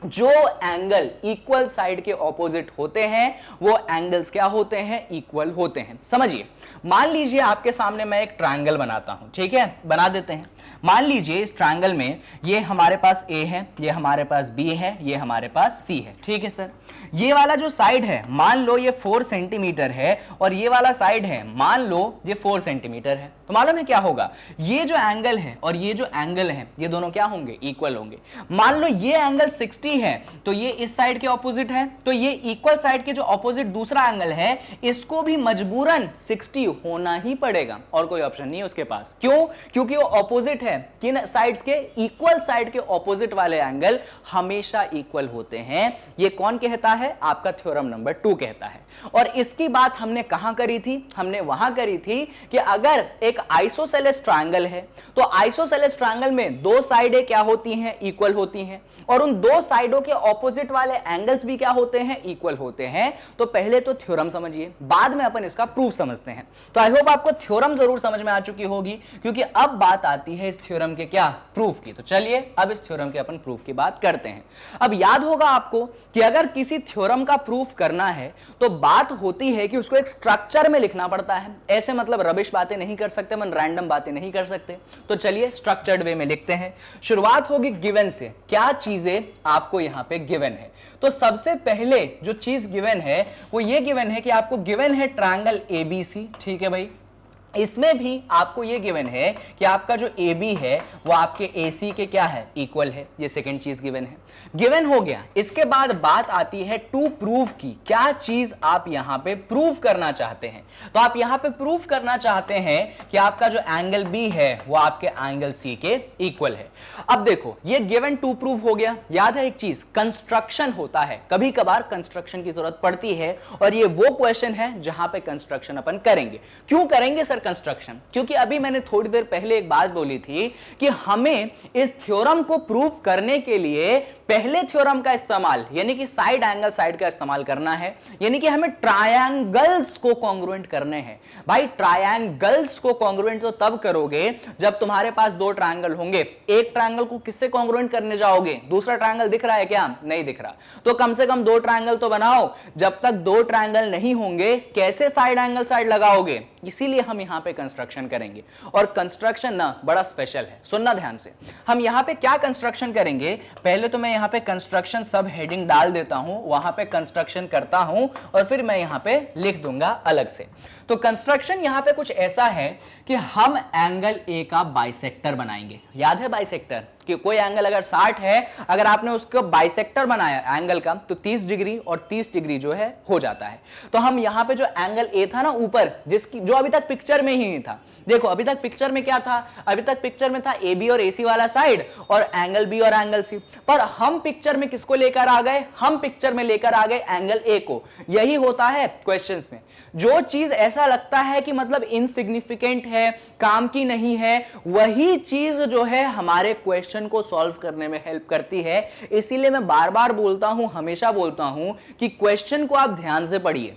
जो एंगल इक्वल साइड के ऑपोजिट होते हैं वो एंगल्स क्या होते हैं? इक्वल होते हैं। समझिए, मान लीजिए आपके सामने मैं एक ट्रायंगल बनाता हूं, ठीक है? बना देते हैं। मान लीजिए इस ट्रायंगल में ये हमारे पास A है, ये हमारे पास B है, ये हमारे पास C है, ठीक है सर? ये वाला जो साइड है मान लो ये 4 सेंटीमीटर है और ये वाला साइड है मान लो ये 4 सेंटीमीटर है। तो मालूम है क्या होगा? ये जो एंगल है और ये जो एंगल है ये दोनों क्या होंगे? इक्वल होंगे। मान लो ये एंगल 60 है तो ये इस साइड के ऑपोजिट है, तो ये इक्वल साइड के जो ऑपोजिट दूसरा एंगल है इसको भी मजबूरन 60 होना ही पड़ेगा और कोई ऑप्शन नहीं है उसके पास। क्यों? क्योंकि वो ऑपोजिट है। किन साइड्स के? इक्वल साइड के ऑपोजिट वाले एंगल हमेशा इक्वल होते हैं। ये कौन कहता है? आपका थ्योरम नंबर 2 कहता है। और इसकी बात हमने कहां करी थी? हमने वहां करी थी कि अगर एक आइसोसेलेस ट्रायंगल है तो आइसोसेलेस ट्रायंगल में दो साइडें क्या होती हैं? इक्वल होती हैं और उन दो साइडों के ऑपोजिट वाले एंगल्स भी क्या होते हैं? इक्वल होते हैं। तो पहले तो थ्योरम समझिए, बाद में अपन इसका प्रूफ समझते हैं। तो आई होप आपको थ्योरम जरूर समझ में आ चुकी होगी, क्योंकि अब बात आती है इस थ्योरम के क्या? प्रूफ की। तो चलिए अब इस थ्योरम के अपन प्रूफ की बात करते हैं। अब याद होगा आपको कि अगर किसी थ्योरम का प्रूफ करना है तो बात होती है कि उसको एक स्ट्रक्चर में लिखना पड़ता है। ऐसे मतलब रबिश बातें नहीं कर सकते, मन रैंडम बातें नहीं कर सकते। तो चलिए स्ट्रक्चर्ड वे में लिखते हैं। शुरुआत होगी गिवन से। क्या चीजें आपको यहां पे गिवन है? तो सबसे पहले जो चीज गिवन है वो ये गिवन है कि आपको गिवन है ट्रायंगल ABC, ठीक है भाई? इसमें भी आपको ये गिवन है कि आपका जो AB है वो आपके AC के क्या है? इक्वल है। ये सेकंड चीज गिवन है। गिवन हो गया। इसके बाद बात आती है टू प्रूव की। क्या चीज आप यहां पे प्रूव करना चाहते हैं? तो आप यहां पे प्रूव करना चाहते हैं कि आपका जो एंगल B है वो आपके एंगल C के इक्वल है। अब देखो, ये गिवन टू प्रूव हो गया। याद है एक चीज, कंस्ट्रक्शन होता है, कभी कभार कंस्ट्रक्शन की जरूरत पड़ती है और ये वो क्वेश्चन है जहां पे कंस्ट्रक्शन अपन करेंगे। क्यों करेंगे सर कंस्ट्रक्शन? क्योंकि अभी मैंने थोड़ी देर पहले एक बात बोली थी कि हमें इस थ्योरम को प्रूव करने के लिए पहले थ्योरम का इस्तेमाल यानी कि साइड एंगल साइड का इस्तेमाल करना है, यानी कि हमें ट्रायंगल्स को कॉन्ग्रुएंट करने हैं। भाई ट्रायंगल्स को कॉन्ग्रुएंट तो तब करोगे जब तुम्हारे पास दो ट्रायंगल होंगे। एक ट्रायंगल को किससे कॉन्ग्रुएंट करने जाओगे? दूसरा ट्रायंगल दिख रहा है क्या? नहीं दिख रहा। तो कम से कम दो ट्रायंगल तो बनाओ। जब तक दो ट्रायंगल नहीं होंगे कैसे साइड एंगल साइड लगाओगे? इसीलिए हम यहां पे कंस्ट्रक्शन करेंगे। और कंस्ट्रक्शन ना बड़ा स्पेशल है, सुनना ध्यान से। हम यहां पे क्या कंस्ट्रक्शन करेंगे? पहले तो मैं यहां पे कंस्ट्रक्शन सब हेडिंग डाल देता हूं, वहां पे कंस्ट्रक्शन करता हूं और फिर मैं यहां पे लिख दूंगा अलग से। तो कंस्ट्रक्शन यहां पे कुछ ऐसा है कि हम एंगल ए का बाइसेक्टर बनाएंगे। याद है बाइसेक्टर कि कोई एंगल अगर 60 है, अगर आपने उसको बाइसेक्टर बनाया एंगल का तो 30 डिग्री और 30 डिग्री जो है हो जाता है। तो हम यहां पे जो एंगल ए था ना ऊपर, जिसकी जो अभी तक पिक्चर में ही नहीं था। देखो अभी तक पिक्चर में क्या था, अभी तक पिक्चर में था ए बी और ए सी वाला साइड और एंगल बी और एंगल सी, पर हम पिक्चर में किसको लेकर आ गए, हम पिक्चर में लेकर आ गए एंगल ए को। यही होता है क्वेश्चंस में, जो चीज ऐसा लगता है कि मतलब इनसिग्निफिकेंट है, काम की नहीं है, वही चीज जो है हमारे क्वेश्चन को सॉल्व करने में हेल्प करती है। इसीलिए मैं बार बार बोलता हूं, हमेशा बोलता हूं कि क्वेश्चन को आप ध्यान से पढ़िए।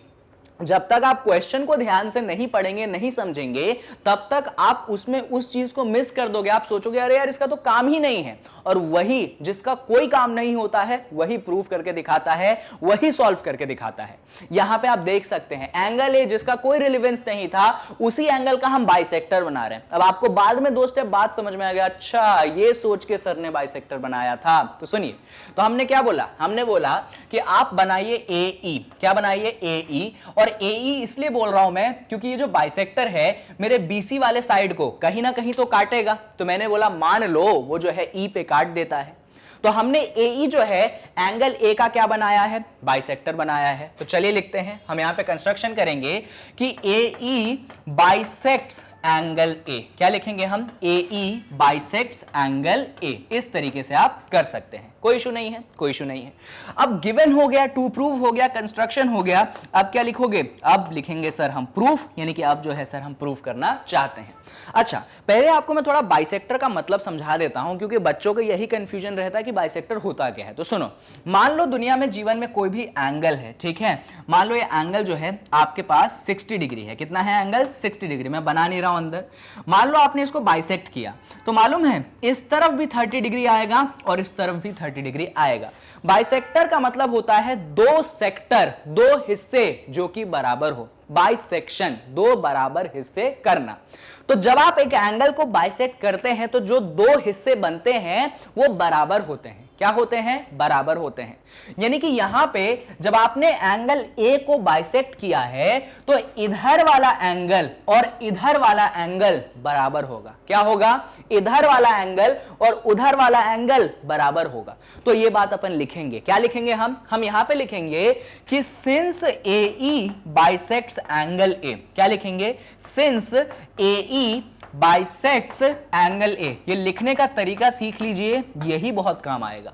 जब तक आप क्वेश्चन को ध्यान से नहीं पढ़ेंगे, नहीं समझेंगे, तब तक आप उसमें उस चीज को मिस कर दोगे। आप सोचोगे अरे यार इसका तो काम ही नहीं है, और वही जिसका कोई काम नहीं होता है वही प्रूव करके दिखाता है, वही सॉल्व करके दिखाता है। यहां पे आप देख सकते हैं एंगल ए जिसका कोई रिलेवेंस नहीं था, उसी एंगल का हम बाइसेक्टर बना रहे हैं। अब आपको बाद में 2 स्टेप बाद समझ में आ गया, अच्छा ये सोच के सर ने बाइसेक्टर बनाया था। तो सुनिए, तो हमने क्या बोला, हमने बोला कि आप बनाइए ए ई। क्या बनाइए, ए ई। और ए ई इसलिए बोल रहा हूं मैं क्योंकि ये जो बाइसेक्टर है मेरे बीसी वाले साइड को कहीं ना कहीं तो काटेगा। तो मैंने बोला मान लो वो जो है ई पे काट देता है, तो हमने ए ई जो है एंगल ए का क्या बनाया है, बाइसेक्टर बनाया है। तो चलिए लिखते हैं, हम यहां पे कंस्ट्रक्शन करेंगे कि ए ई बाइसेक्ट्स एंगल ए। क्या लिखेंगे हम, ए ई बाइसेक्ट्स एंगल ए। इस तरीके से आप कर सकते हैं, कोई इशू नहीं है, कोई इशू नहीं है। अब गिवन हो गया, टू प्रूव हो गया, कंस्ट्रक्शन हो गया। अब क्या लिखोगे, अब लिखेंगे सर हम प्रूफ, यानी कि अब जो है सर हम प्रूफ करना चाहते हैं। अच्छा, पहले आपको मैं थोड़ा बाइसेक्टर का मतलब समझा देता हूं, क्योंकि बच्चों को यही कंफ्यूजन रहता है कि बाइसेक्टर होता क्या है। तो सुनो, मान लो दुनिया में जीवन में कोई भी एंगल है, ठीक है, मान लो ये एंगल जो है आपके पास 60 डिग्री है। कितना है एंगल, 60 डिग्री। मैं बना नहीं रहा हूं अंदर। मान लो आपने इसको बाइसेक्ट किया, तो मालूम है इस तरफ भी 30 डिग्री आएगा और इस तरफ भी 30 डिग्री आएगा। बाइसेक्टर का मतलब होता है 2 सेक्टर, 2 हिस्से जो कि बराबर हो। बाइसेक्शन, 2 बराबर हिस्से करना। तो जब आप एक एंगल को बाइसेक्ट करते हैं तो जो 2 हिस्से बनते हैं वो बराबर होते हैं। क्या होते हैं, बराबर होते हैं। यानी कि यहां पे जब आपने एंगल ए को बाइसेक्ट किया है तो इधर वाला एंगल और इधर वाला एंगल बराबर होगा। क्या होगा, इधर वाला एंगल और उधर वाला एंगल बराबर होगा। तो ये बात अपन लिखेंगे, क्या लिखेंगे हम यहां पे लिखेंगे कि since A E bisects angle A. क्या लिखेंगे, since A E bisects angle A. ये लिखने का तरीका सीख लीजिए, यही बहुत काम आएगा।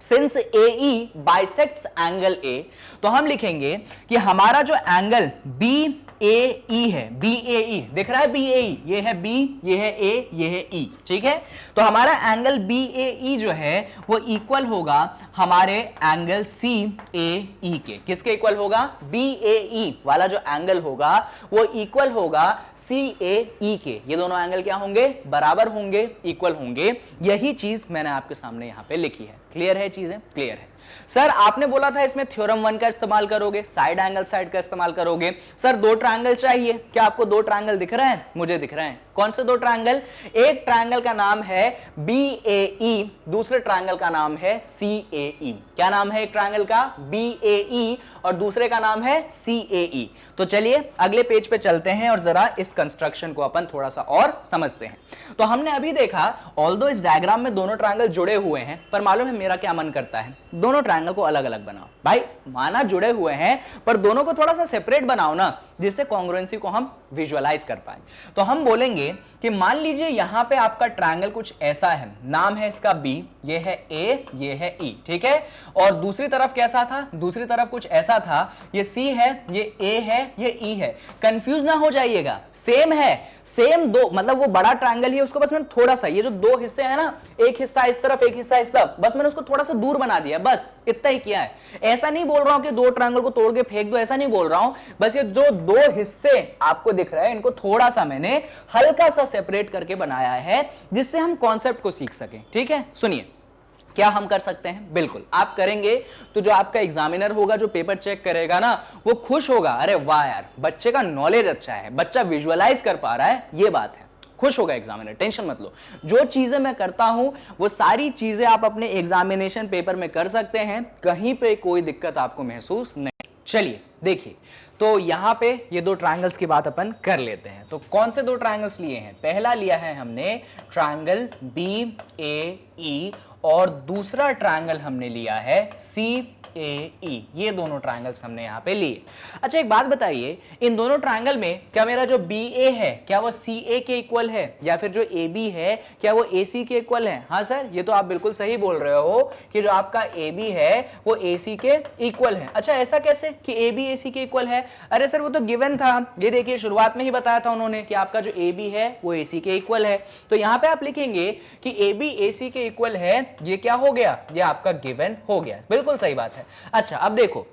Since A E bisects angle A, तो हम लिखेंगे कि हमारा जो एंगल बी ए ई है, बी ए ई दिख रहा है, बी ए ई, ये है बी, ये है ए, ये है ई, ठीक है। तो हमारा एंगल बी ए ई जो है वो इक्वल होगा हमारे एंगल सी ए ई के। किसके इक्वल होगा, बी ए ई वाला जो एंगल होगा वो इक्वल होगा सी ए ई के। ये दोनों एंगल क्या होंगे, बराबर होंगे, इक्वल होंगे। यही चीज मैंने आपके सामने यहां पे लिखी है। क्लियर है चीजें, क्लियर है। सर आपने बोला था इसमें थ्योरम 1 का इस्तेमाल करोगे, साइड एंगल साइड का इस्तेमाल करोगे। सर 2 ट्रायंगल चाहिए, क्या आपको 2 ट्रायंगल दिख रहे हैं, मुझे दिख रहे हैं। कौन से 2 ट्रायंगल, एक ट्रायंगल का नाम है बी ए ई, दूसरे ट्रायंगल का नाम है सी ए ई। क्या नाम है एक ट्रायंगल का, बी ए ई, और दूसरे का नाम है सी ए ई। तो चलिए अगले पेज पे चलते हैं और जरा इस कंस्ट्रक्शन को अपन थोड़ा सा और समझते हैं। तो हमने अभी देखा, ऑल्दो इस डायग्राम में दोनों ट्रायंगल जुड़े हुए हैं, पर मालूम है मेरा क्या मन करता है, दोनों ट्रायंगल को अलग अलग बनाओ। भाई माना जुड़े हुए हैं, पर दोनों को थोड़ा सा सेपरेट बनाओ ना, जिससे कॉन्ग्रुएंसी को हम विजुअलाइज कर पाए। तो हम बोलेंगे कि मान लीजिए यहां पे आपका ट्रायंगल कुछ ऐसा है, नाम है इसका बी, ये है ए, ये है ई, ठीक है। और दूसरी तरफ कैसा था, दूसरी तरफ कुछ ऐसा था, ये सी है, ये ए है, ये ई है। कंफ्यूज ना हो जाइएगा, सेम है, सेम 2, मतलब वो बड़ा ट्रायंगल ही है, उसको बस मैंने थोड़ा सा, ये जो 2 हिस्से हैं ना, एक हिस्सा इस तरफ, एक हिस्सा इस तरफ, बस मैंने उसको थोड़ा सा दूर बना दिया, बस इतना ही किया है। ऐसा नहीं बोल रहा हूं कि 2 ट्रायंगल को तोड़ के फेंक दो, ऐसा नहीं बोल रहा हूं। बस ये जो 2 हिस्से आपको दिख रहे हैं, इनको थोड़ा सा मैंने हल्का सा सेपरेट करके बनाया है, जिससे हम कॉन्सेप्ट को सीख सकें। ठीक है, सुनिए क्या हम कर सकते हैं। बिल्कुल आप करेंगे तो जो आपका एग्जामिनर होगा, जो पेपर चेक करेगा ना, वो खुश होगा, अरे वाह यार बच्चे का नॉलेज अच्छा है, बच्चा विजुअलाइज कर पा रहा है, ये बात है, खुश होगा एग्जामिनर, टेंशन मत लो। जो चीजें मैं करता हूं वो सारी चीजें आप अपने एग्जामिनेशन पेपर में कर सकते हैं, कहीं पे कोई दिक्कत आपको महसूस नहीं। चलिए देखिए, तो यहां पे ये 2 ट्रायंगल्स की बात अपन कर लेते हैं। तो कौन से 2 ट्रायंगल्स लिए हैं, पहला लिया है हमने ट्रायंगल बी ए ई, और दूसरा ट्रायंगल हमने लिया है सी CAE, ये दोनों ट्रायंगल्स हमने यहाँ पे लिए। अच्छा एक बात बताइए, इन दोनों ट्रायंगल में क्या मेरा जो BA है क्या वो CA के इक्वल है, या फिर जो AB है क्या वो AC के इक्वल है? हाँ सर, ये तो आप बिल्कुल सही बोल रहे हो कि जो आपका AB है वो AC के इक्वल है। अच्छा ऐसा कैसे कि AB AC के इक्वल है? अरे सर वो तो गिवन था, ये देखिए शुरुआत में ही बताया था उन्होंने कि आपका जो AB है वो AC के इक्वल है। तो यहाँ पे आप लिखेंगे कि AB AC के इक्वल है, ये क्या हो गया, ये आपका गिवन हो गया। बिल्कुल सही बात है। अच्छा अब देखो,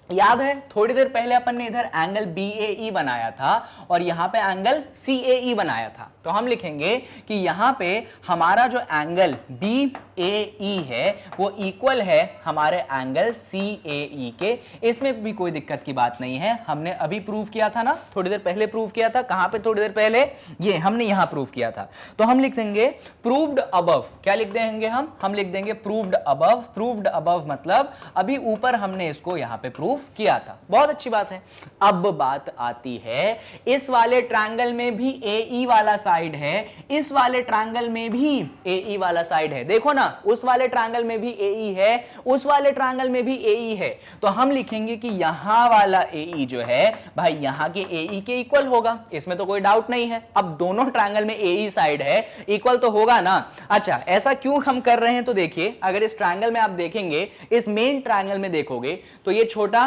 याद है थोड़ी देर पहले अपन ने इधर एंगल BAE बनाया था और यहां पे एंगल CAE बनाया था, तो हम लिखेंगे कि यहां पे हमारा जो एंगल BAE है वो इक्वल है हमारे एंगल CAE के। इसमें भी कोई दिक्कत की बात नहीं है, हमने अभी प्रूव किया था ना, थोड़ी देर पहले प्रूव किया था। कहां पे थोड़ी देर पहले? ये हमने यहां प्रूव किया था। तो हम लिख देंगे प्रूव्ड अबव। क्या लिख देंगे हम लिख देंगे प्रूव्ड अबव। प्रूव्ड अबव मतलब अभी ऊपर हमने इसको यहां पे प्रूव किया था। बहुत अच्छी बात है। अब बात आती है, इस वाले ट्रायंगल में भी AE वाला साइड है, इस वाले ट्रायंगल में भी AE वाला साइड है। देखो ना, उस वाले ट्रायंगल में भी AE है, उस वाले ट्रायंगल में भी AE है। तो हम लिखेंगे कि यहां वाला AE जो है भाई यहां के AE के इक्वल होगा, इसमें तो कोई डाउट नहीं है। अब दोनों ट्रायंगल में AE साइड है, इक्वल तो होगा ना। अच्छा ऐसा क्यों हम कर रहे हैं? तो देखिए, अगर इस ट्रायंगल में आप देखेंगे, इस मेन ट्रायंगल में देखोगे तो ये छोटा,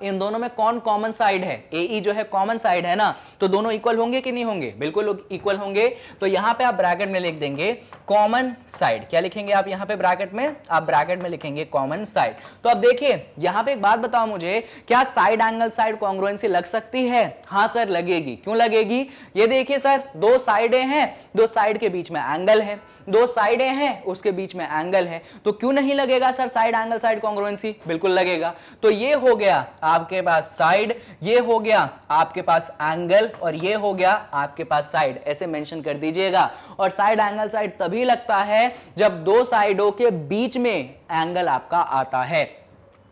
इन दोनों में कौन कॉमन साइड है? AE जो है कॉमन साइड है ना, तो दोनों इक्वल होंगे कि नहीं होंगे? बिल्कुल इक्वल होंगे। तो यहां पे आप ब्रैकेट में लिख देंगे कॉमन साइड। क्या लिखेंगे आप यहां पे ब्रैकेट में? आप ब्रैकेट में लिखेंगे कॉमन साइड। तो अब देखिए यहां पे एक बात बताओ मुझे, क्या साइड एंगल साइड कॉन्ग्रुएंसी लग सकती है? हाँ सर लगेगी। क्यों लगेगी? ये देखिए सर, दो साइडें हैं, दो साइड के बीच में एंगल है, दो साइडें हैं उसके बीच में एंगल है, तो क्यों नहीं लगेगा sir side angle side congruency? बिल्कुल लगेगा। तो ये हो गया आपके पास साइड, ये हो गया आपके पास एंगल, और ये हो गया आपके पास साइड। ऐसे मेंशन कर दीजिएगा। और साइड एंगल साइड तभी लगता है जब दो साइडों के बीच में एंगल आपका आता है।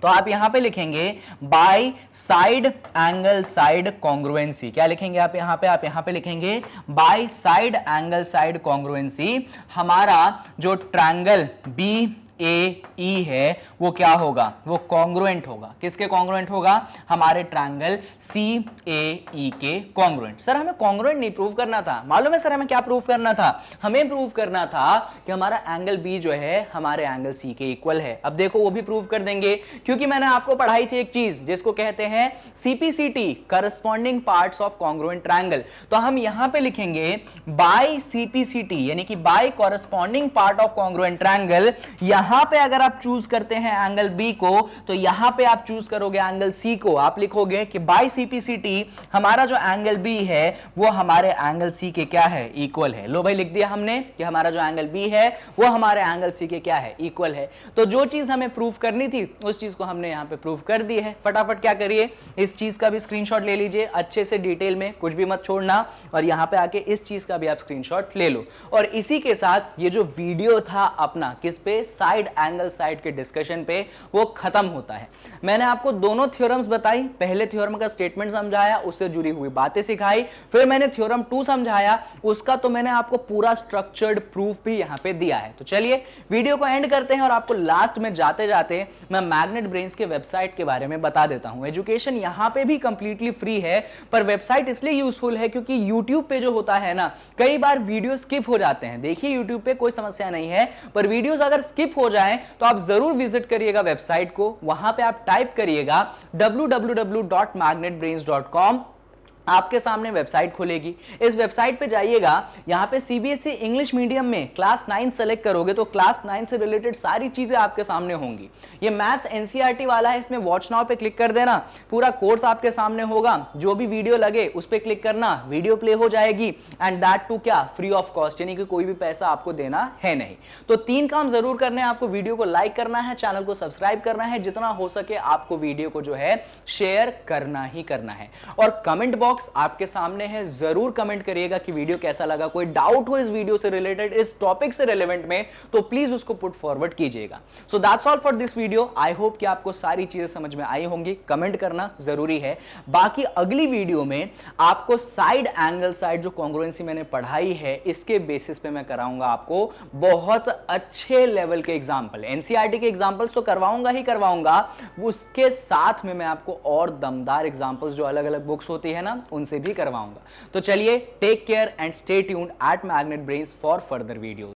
तो आप यहां पे लिखेंगे by side angle side congruency. क्या लिखेंगे आप यहां पे? आप यहां पे लिखेंगे by side angle side congruency. हमारा जो ट्रायंगल BAE है वो क्या होगा? वो कॉन्ग्रुएंट होगा। किसके कॉन्ग्रुएंट होगा? हमारे ट्रायंगल CAE के कॉन्ग्रुएंट। सर हमें कॉन्ग्रुएंट नहीं प्रूव करना था, मालूम है सर हमें क्या प्रूव करना था? हमें प्रूव करना था कि हमारा एंगल B जो है हमारे एंगल C के इक्वल है। अब देखो वो भी प्रूव कर देंगे, क्योंकि मैंने आपको पढ़ाई थी एक चीज जिसको कहते हैं CPCT, corresponding parts of congruent triangle. तो हम यहां पे लिखेंगे बाय CPCT यानी कि by corresponding part of congruent triangle. यहां पे अगर आप चूज करते हैं एंगल B को, तो यहां पे आप चूज करोगे एंगल C को। आप लिखोगे कि बाय CPCT हमारा जो एंगल B है वो हमारे एंगल C के क्या है? इक्वल है। लो भाई लिख दिया हमने कि हमारा जो एंगल B है वो हमारे एंगल C के क्या है? इक्वल है। तो जो चीज हमें प्रूव करनी थी उस चीज को हमने यहां पे प्रूव कर दी है। फटाफट क्या करिए, इस चीज का भी स्क्रीनशॉट ले लीजिए अच्छे से, डिटेल में कुछ भी मत छोड़ना, और यहां पे आके इस चीज का भी आप स्क्रीनशॉट ले लो। और इसी के साथ ये जो वीडियो था अपना किस पे? साइड एंगल साइड के डिस्कशन पे, वो खत्म होता है। मैंने आपको दोनों थ्योरम्स बताई, पहले थ्योरम का स्टेटमेंट समझाया, उससे जुड़ी हुई बातें सिखाई, फिर मैंने थ्योरम 2 समझाया, उसका तो मैंने आपको पूरा स्ट्रक्चर्ड प्रूफ भी यहां पे दिया है। तो चलिए वीडियो को एंड करते हैं और आपको लास्ट में जाते जाते मैं मैग्नेट ब्रेन्स के वेबसाइट के बारे में बता देता हूं। एजुकेशन यहां पे भी कंप्लीटली फ्री है, पर वेबसाइट इसलिए यूजफुल है क्योंकि यूट्यूब पे जो होता है ना, कई बार वीडियो स्किप हो जाते हैं। देखिए यूट्यूब पे कोई समस्या नहीं है, पर वीडियोस अगर स्किप हो जाए तो आप जरूर विजिट करिएगा वेबसाइट को। वहां पे आप टाइप करिएगा www.magnetbrains.com, आपके सामने वेबसाइट खुलेगी। इस वेबसाइट पे जाइएगा, यहां पे CBSE इंग्लिश मीडियम में क्लास 9 सेलेक्ट करोगे तो क्लास 9 से रिलेटेड सारी चीजें आपके सामने होंगी। ये मैथ्स NCERT वाला है, इसमें वॉच नाउ पे क्लिक कर देना, पूरा कोर्स आपके सामने होगा। जो भी वीडियो लगे उस पे क्लिक करना, वीडियो प्ले हो जाएगी, एंड दैट टू क्या? फ्री ऑफ कॉस्ट, यानी कि कोई भी पैसा आपको देना है नहीं। तो 3 काम जरूर करने हैं आपको। वीडियो को लाइक करना है, चैनल को सब्सक्राइब करना है, जितना हो सके आपको वीडियो को जो है शेयर करना ही करना है, और कमेंट बॉक्स बॉक्स आपके सामने है, जरूर कमेंट करिएगा कि वीडियो कैसा लगा। कोई डाउट हो इस वीडियो से रिलेटेड, इस टॉपिक से रिलेवेंट में, तो प्लीज उसको पुट फॉरवर्ड कीजिएगा। So that's all for this video. I hope कि आपको सारी चीजें समझ में आई होंगी। कमेंट करना जरूरी है। बाकी अगली वीडियो में आपको साइड एंगल साइड जो कॉन्ग्रुएंसी मैंने पढ़ाई है, इसके बेसिस पे मैं कराऊंगा आपको बहुत अच्छे लेवल के एग्जांपल। एनसीईआरटी के एग्जांपल्स तो करवाऊंगा ही करवाऊंगा, उसके साथ में मैं आपको और दमदार एग्जांपल्स जो अलग अलग बुक्स होती है ना, उनसे भी करवाऊंगा। तो चलिए, take care and stay tuned at Magnet Brains for further videos.